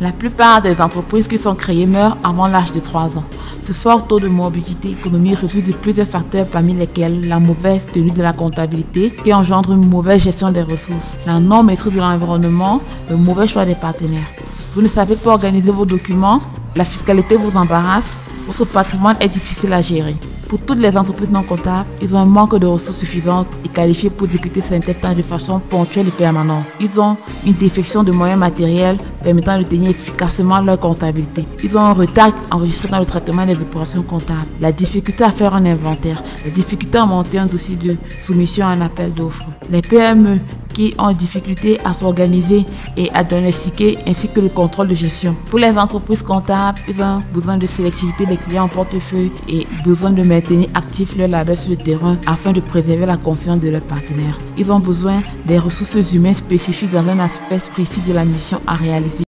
La plupart des entreprises qui sont créées meurent avant l'âge de 3 ans. Ce fort taux de morbidité économique résulte de plusieurs facteurs parmi lesquels la mauvaise tenue de la comptabilité qui engendre une mauvaise gestion des ressources, la non-maîtrise de l'environnement, le mauvais choix des partenaires. Vous ne savez pas organiser vos documents, la fiscalité vous embarrasse, votre patrimoine est difficile à gérer. Pour toutes les entreprises non comptables, ils ont un manque de ressources suffisantes et qualifiées pour exécuter certaines tâches de façon ponctuelle et permanente. Ils ont une défection de moyens matériels permettant de tenir efficacement leur comptabilité. Ils ont un retard enregistré dans le traitement des opérations comptables, la difficulté à faire un inventaire, la difficulté à monter un dossier de soumission à un appel d'offres. Les PME qui ont difficulté à s'organiser et à diagnostiquer ainsi que le contrôle de gestion. Pour les entreprises comptables, ils ont besoin de sélectivité des clients en portefeuille et besoin de maintenir actifs leur label sur le terrain afin de préserver la confiance de leurs partenaires. Ils ont besoin des ressources humaines spécifiques dans un aspect précis de la mission à réaliser.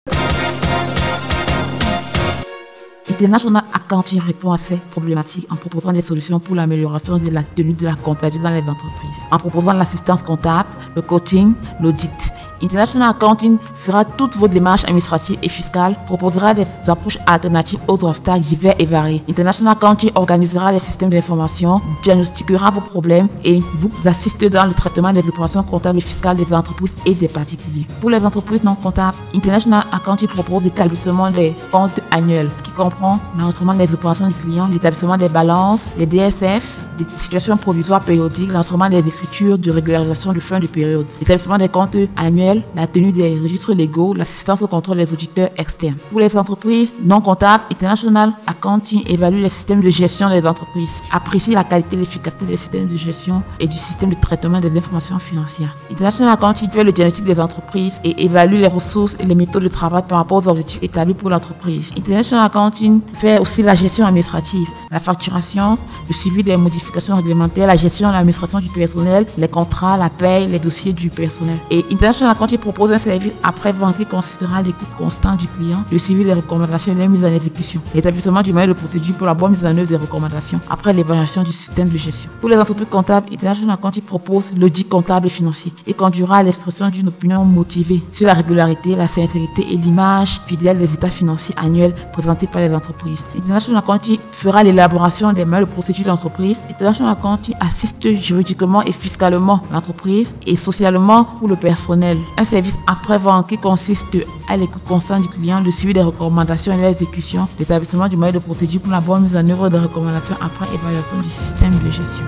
International Accounting répond à ces problématiques en proposant des solutions pour l'amélioration de la tenue de la comptabilité dans les entreprises, en proposant l'assistance comptable, le coaching, l'audit. International Accounting fera toutes vos démarches administratives et fiscales, proposera des approches alternatives aux obstacles divers et variés. International Accounting organisera les systèmes d'information, diagnostiquera vos problèmes et vous assiste dans le traitement des opérations comptables et fiscales des entreprises et des particuliers. Pour les entreprises non comptables, International Accounting propose l'établissement des comptes annuels qui comprend l'enregistrement des opérations du client, l'établissement des balances, les DSF, des situations provisoires périodiques, l'enregistrement des écritures de régularisation de fin de période, l'établissement des comptes annuels, la tenue des registres légaux, l'assistance au contrôle des auditeurs externes. Pour les entreprises non comptables, International Accounting évalue les systèmes de gestion des entreprises, apprécie la qualité et l'efficacité des systèmes de gestion et du système de traitement des informations financières. International Accounting fait le diagnostic des entreprises et évalue les ressources et les méthodes de travail par rapport aux objectifs établis pour l'entreprise. International Accounting fait aussi la gestion administrative, la facturation, le suivi des modifications réglementaires, la gestion et l'administration du personnel, les contrats, la paye, les dossiers du personnel. Et International Accounting propose un service après-vente qui consistera à l'écoute constante du client, le suivi des recommandations et les mises en exécution, l'établissement du manuel de procédure pour la bonne mise en œuvre des recommandations après l'évaluation du système de gestion. Pour les entreprises comptables, International Accounting propose l'audit comptable et financier et conduira à l'expression d'une opinion motivée sur la régularité, la sincérité et l'image fidèle des états financiers annuels présentés par les entreprises. International Accounting fera l'élaboration des manuels de procédure d'entreprise. International Accounting assiste juridiquement et fiscalement l'entreprise et socialement pour le personnel. Un service après-vente qui consiste à l'écoute constante du client, le suivi des recommandations et l'exécution, l'établissement du manuel de procédure pour la bonne mise en œuvre des recommandations après évaluation du système de gestion.